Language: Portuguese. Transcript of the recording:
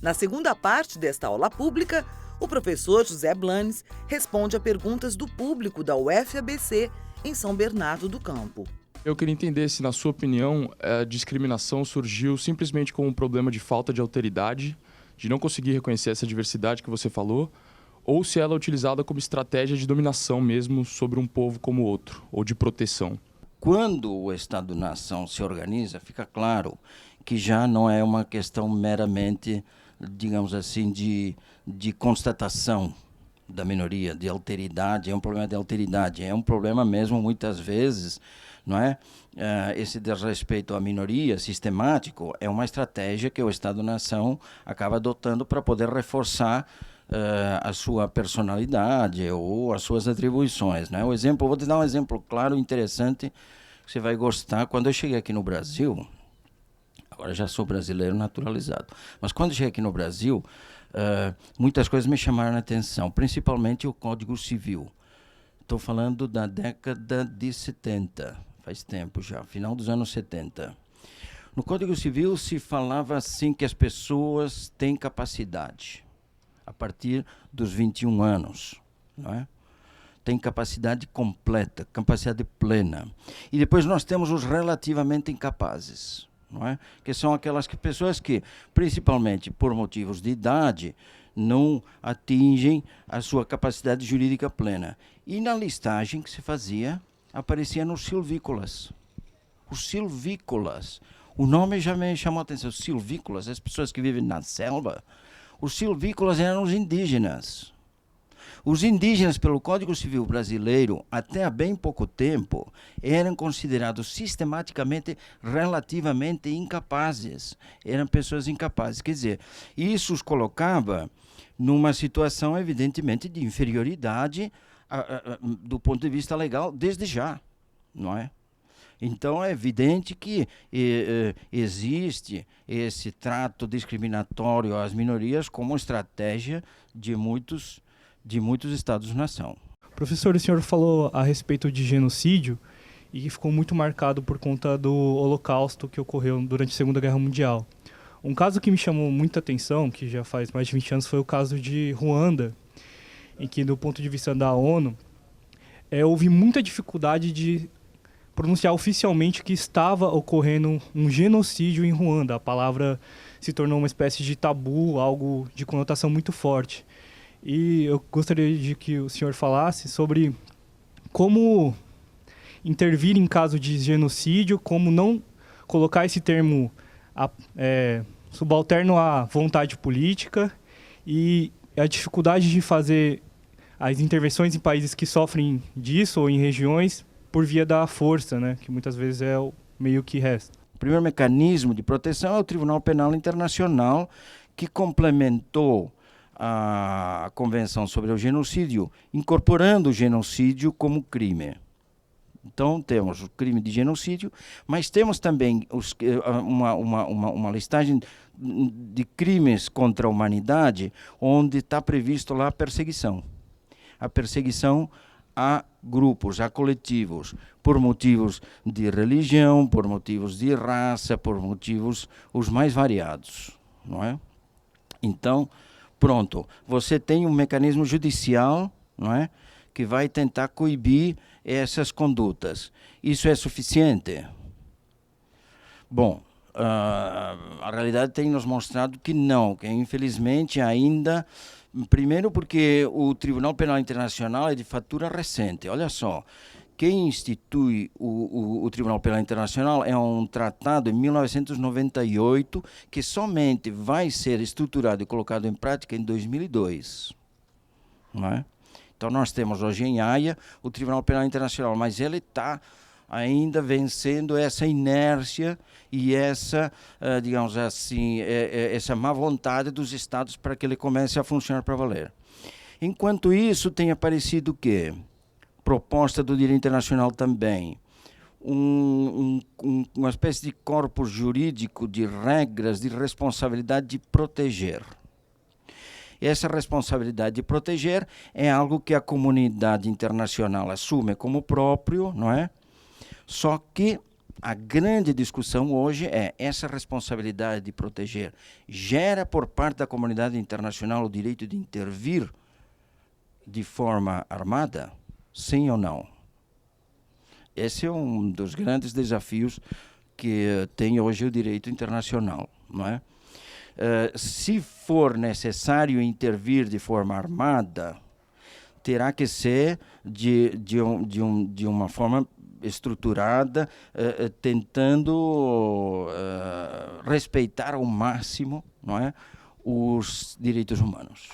Na segunda parte desta aula pública, o professor José Blanes responde a perguntas do público da UFABC em São Bernardo do Campo. Eu queria entender se, na sua opinião, a discriminação surgiu simplesmente como um problema de falta de alteridade, de não conseguir reconhecer essa diversidade que você falou, ou se ela é utilizada como estratégia de dominação mesmo sobre um povo como o outro, ou de proteção. Quando o Estado-nação se organiza, fica claro que já não é uma questão meramente, digamos assim, de constatação da minoria, de alteridade, é um problema de alteridade, é um problema mesmo, muitas vezes, não é? Esse desrespeito à minoria sistemático é uma estratégia que o Estado-nação acaba adotando para poder reforçar a sua personalidade ou as suas atribuições, né? Vou te dar um exemplo claro e interessante que você vai gostar. Quando eu cheguei aqui no Brasil, agora já sou brasileiro naturalizado, mas quando eu cheguei aqui no Brasil, muitas coisas me chamaram a atenção, principalmente o Código Civil. Estou falando da década de 70, faz tempo já, final dos anos 70. No Código Civil se falava assim que as pessoas têm capacidade a partir dos 21 anos, não é? Tem capacidade completa, capacidade plena. E depois nós temos os relativamente incapazes, não é? Que são aquelas pessoas que, principalmente por motivos de idade, não atingem a sua capacidade jurídica plena. E na listagem que se fazia, aparecia nos silvícolas. Os silvícolas. O nome já me chamou a atenção. Os silvícolas, as pessoas que vivem na selva. Os silvícolas eram os indígenas. Os indígenas, pelo Código Civil brasileiro, até há bem pouco tempo, eram considerados sistematicamente relativamente incapazes. Eram pessoas incapazes. Quer dizer, isso os colocava numa situação, evidentemente, de inferioridade do ponto de vista legal, desde já, não é? Então, é evidente que existe esse trato discriminatório às minorias como estratégia de muitos Estados-nação. Professor, o senhor falou a respeito de genocídio e ficou muito marcado por conta do Holocausto que ocorreu durante a Segunda Guerra Mundial. Um caso que me chamou muita atenção, que já faz mais de 20 anos, foi o caso de Ruanda, em que, do ponto de vista da ONU, houve muita dificuldade de pronunciar oficialmente que estava ocorrendo um genocídio em Ruanda. A palavra se tornou uma espécie de tabu, algo de conotação muito forte. E eu gostaria de que o senhor falasse sobre como intervir em caso de genocídio, como não colocar esse termo subalterno à vontade política e a dificuldade de fazer as intervenções em países que sofrem disso ou em regiões por via da força, né, que muitas vezes é o meio que resta. O primeiro mecanismo de proteção é o Tribunal Penal Internacional, que complementou a Convenção sobre o Genocídio, incorporando o genocídio como crime. Então, temos o crime de genocídio, mas temos também uma listagem de crimes contra a humanidade, onde está previsto lá a perseguição. A perseguição a grupos, a coletivos, por motivos de religião, por motivos de raça, por motivos os mais variados, não é? Então, pronto, você tem um mecanismo judicial, não é, que vai tentar coibir essas condutas. Isso é suficiente? Bom, a realidade tem nos mostrado que não, que infelizmente ainda... Primeiro porque o Tribunal Penal Internacional é de fatura recente. Olha só, quem institui o Tribunal Penal Internacional é um tratado em 1998 que somente vai ser estruturado e colocado em prática em 2002. Não é? Então nós temos hoje em Haia o Tribunal Penal Internacional, mas ele está ainda vencendo essa inércia e essa, digamos assim, essa má vontade dos Estados para que ele comece a funcionar para valer. Enquanto isso, tem aparecido o quê? Proposta do direito internacional também. Uma espécie de corpus jurídico de regras de responsabilidade de proteger. Essa responsabilidade de proteger é algo que a comunidade internacional assume como próprio, não é? Só que A grande discussão hoje é essa responsabilidade de proteger gera por parte da comunidade internacional o direito de intervir de forma armada? Sim ou não? Esse é um dos grandes desafios que tem hoje o direito internacional, não é? Se for necessário intervir de forma armada, terá que ser de uma forma estruturada, tentando respeitar ao máximo, não é, os direitos humanos.